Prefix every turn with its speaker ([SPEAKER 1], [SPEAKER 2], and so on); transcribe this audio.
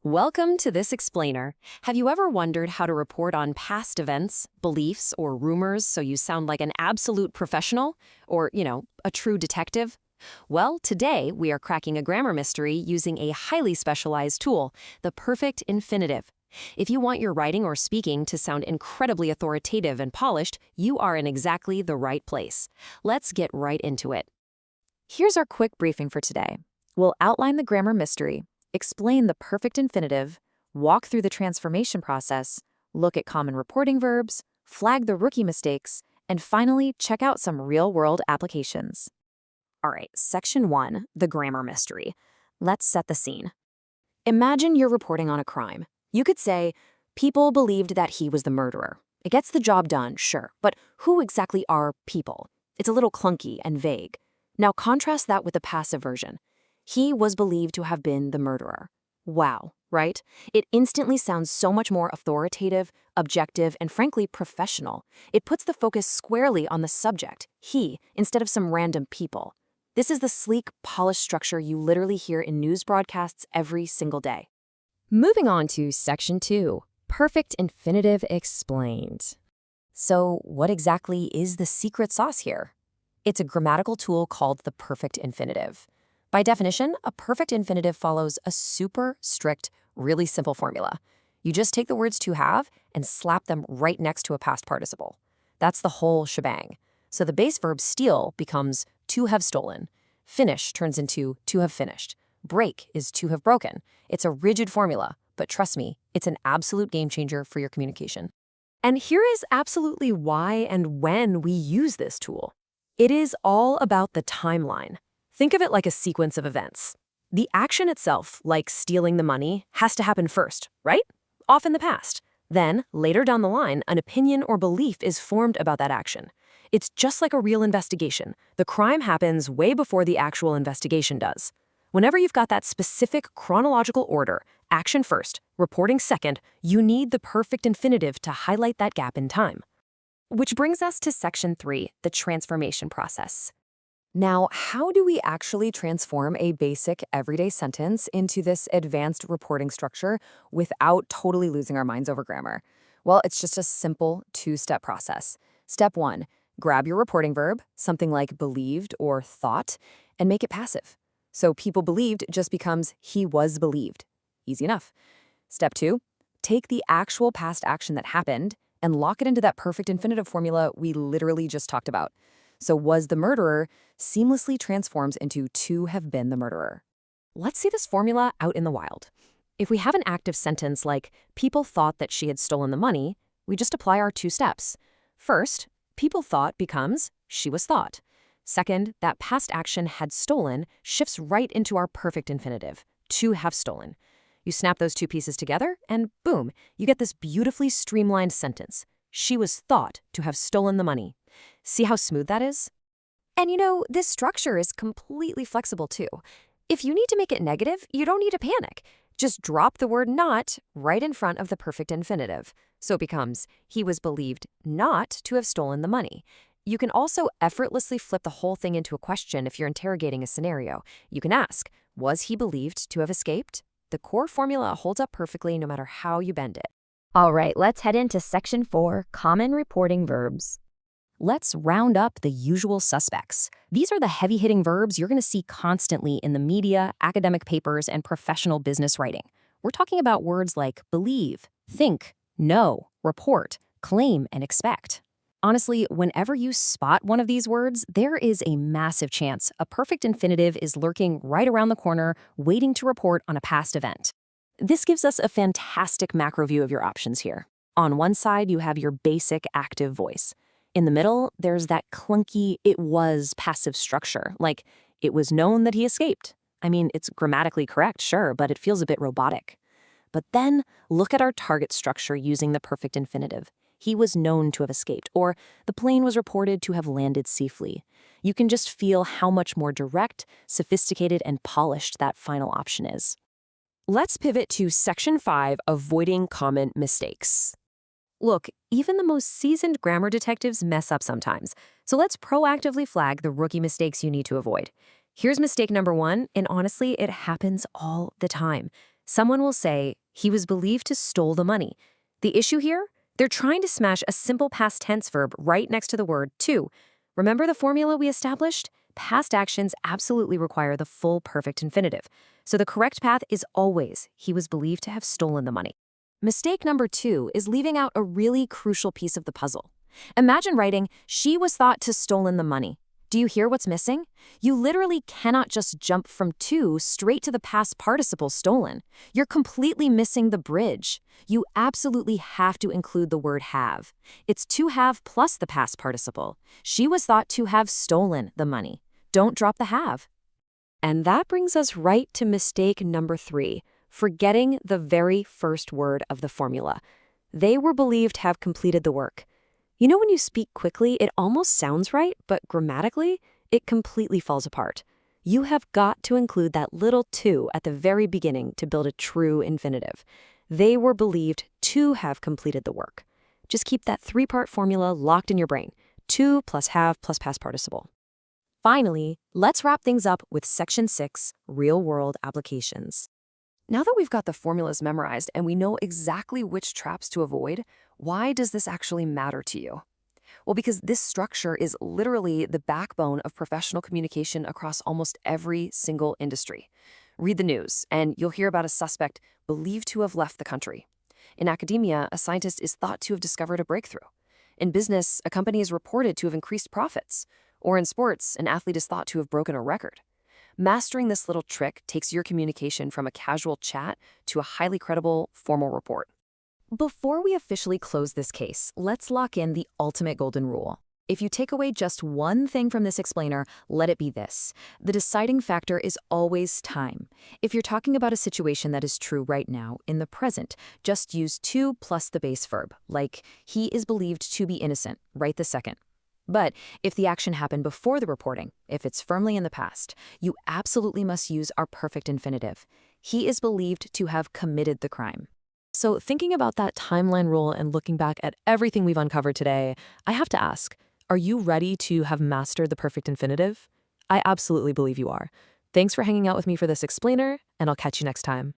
[SPEAKER 1] Welcome to this explainer. Have you ever wondered how to report on past events, beliefs, or rumors so you sound like an absolute professional? Or, a true detective? Well, today we are cracking a grammar mystery using a highly specialized tool, the perfect infinitive. If you want your writing or speaking to sound incredibly authoritative and polished, you are in exactly the right place. Let's get right into it.
[SPEAKER 2] Here's our quick briefing for today. We'll outline the grammar mystery, explain the perfect infinitive, walk through the transformation process, look at common reporting verbs, flag the rookie mistakes, and finally check out some real-world applications.
[SPEAKER 1] All right, Section 1, the grammar mystery. Let's set the scene.
[SPEAKER 2] Imagine you're reporting on a crime. You could say, people believed that he was the murderer. It gets the job done, sure, but who exactly are people? It's a little clunky and vague. Now contrast that with the passive version. He was believed to have been the murderer. Wow, right? It instantly sounds so much more authoritative, objective, and frankly professional. It puts the focus squarely on the subject, he, instead of some random people. This is the sleek, polished structure you literally hear in news broadcasts every single day.
[SPEAKER 1] Moving on to Section 2, perfect infinitive explained. So what exactly is the secret sauce here? It's a grammatical tool called the perfect infinitive. By definition, a perfect infinitive follows a super strict, really simple formula. You just take the words to have and slap them right next to a past participle. That's the whole shebang. So the base verb steal becomes to have stolen. Finish turns into to have finished. Break is to have broken. It's a rigid formula, but trust me, it's an absolute game changer for your communication. And here is absolutely why and when we use this tool. It is all about the timeline. Think of it like a sequence of events. The action itself, like stealing the money, has to happen first, right? Off in the past. Then, later down the line, an opinion or belief is formed about that action. It's just like a real investigation. The crime happens way before the actual investigation does. Whenever you've got that specific chronological order, action first, reporting second, you need the perfect infinitive to highlight that gap in time. Which brings us to Section 3, the transformation process. Now, how do we actually transform a basic everyday sentence into this advanced reporting structure without totally losing our minds over grammar? Well, it's just a simple two-step process. Step 1, grab your reporting verb, something like believed or thought, and make it passive. So people believed just becomes he was believed. Easy enough. Step 2, take the actual past action that happened and lock it into that perfect infinitive formula we literally just talked about. So was the murderer seamlessly transforms into to have been the murderer. Let's see this formula out in the wild. If we have an active sentence like, people thought that she had stolen the money, we just apply our two steps. First, people thought becomes, she was thought. Second, that past action had stolen shifts right into our perfect infinitive, to have stolen. You snap those two pieces together, and boom, you get this beautifully streamlined sentence. She was thought to have stolen the money. See how smooth that is? And this structure is completely flexible too. If you need to make it negative, you don't need to panic. Just drop the word not right in front of the perfect infinitive. So it becomes, he was believed not to have stolen the money. You can also effortlessly flip the whole thing into a question if you're interrogating a scenario. You can ask, was he believed to have escaped? The core formula holds up perfectly no matter how you bend it.
[SPEAKER 2] All right, let's head into Section 4, common reporting verbs.
[SPEAKER 1] Let's round up the usual suspects. These are the heavy-hitting verbs you're going to see constantly in the media, academic papers, and professional business writing. We're talking about words like believe, think, know, report, claim, and expect. Honestly, whenever you spot one of these words, there is a massive chance a perfect infinitive is lurking right around the corner, waiting to report on a past event. This gives us a fantastic macro view of your options here. On one side, you have your basic active voice. In the middle, there's that clunky it was passive structure, like it was known that he escaped. I mean, it's grammatically correct, sure, but it feels a bit robotic. But then look at our target structure using the perfect infinitive. He was known to have escaped, or the plane was reported to have landed safely. You can just feel how much more direct, sophisticated, and polished that final option is. Let's pivot to Section 5, avoiding common mistakes. Look, even the most seasoned grammar detectives mess up sometimes, so let's proactively flag the rookie mistakes you need to avoid. Here's mistake number 1, and honestly, it happens all the time. Someone will say, he was believed to stole the money. The issue here? They're trying to smash a simple past tense verb right next to the word to. Remember the formula we established? Past actions absolutely require the full perfect infinitive. So the correct path is always, he was believed to have stolen the money.
[SPEAKER 2] Mistake number 2 is leaving out a really crucial piece of the puzzle. Imagine writing, she was thought to stolen the money. Do you hear what's missing? You literally cannot just jump from to straight to the past participle stolen. You're completely missing the bridge. You absolutely have to include the word have. It's to have plus the past participle. She was thought to have stolen the money. Don't drop the have. And that brings us right to mistake number 3, forgetting the very first word of the formula. They were believed to have completed the work. You know, when you speak quickly, it almost sounds right, but grammatically, it completely falls apart. You have got to include that little to at the very beginning to build a true infinitive. They were believed to have completed the work. Just keep that 3-part formula locked in your brain. To plus have plus past participle. Finally, let's wrap things up with Section 6, real-world applications. Now that we've got the formulas memorized and we know exactly which traps to avoid, why does this actually matter to you? Well, because this structure is literally the backbone of professional communication across almost every single industry. Read the news, and you'll hear about a suspect believed to have left the country. In academia, a scientist is thought to have discovered a breakthrough. In business, a company is reported to have increased profits. Or in sports, an athlete is thought to have broken a record. Mastering this little trick takes your communication from a casual chat to a highly credible, formal report. Before we officially close this case, let's lock in the ultimate golden rule. If you take away just one thing from this explainer, let it be this. The deciding factor is always time. If you're talking about a situation that is true right now, in the present, just use to plus the base verb, like he is believed to be innocent, right this second. But if the action happened before the reporting, if it's firmly in the past, you absolutely must use our perfect infinitive. He is believed to have committed the crime. So thinking about that timeline rule and looking back at everything we've uncovered today, I have to ask, are you ready to have mastered the perfect infinitive? I absolutely believe you are. Thanks for hanging out with me for this explainer, and I'll catch you next time.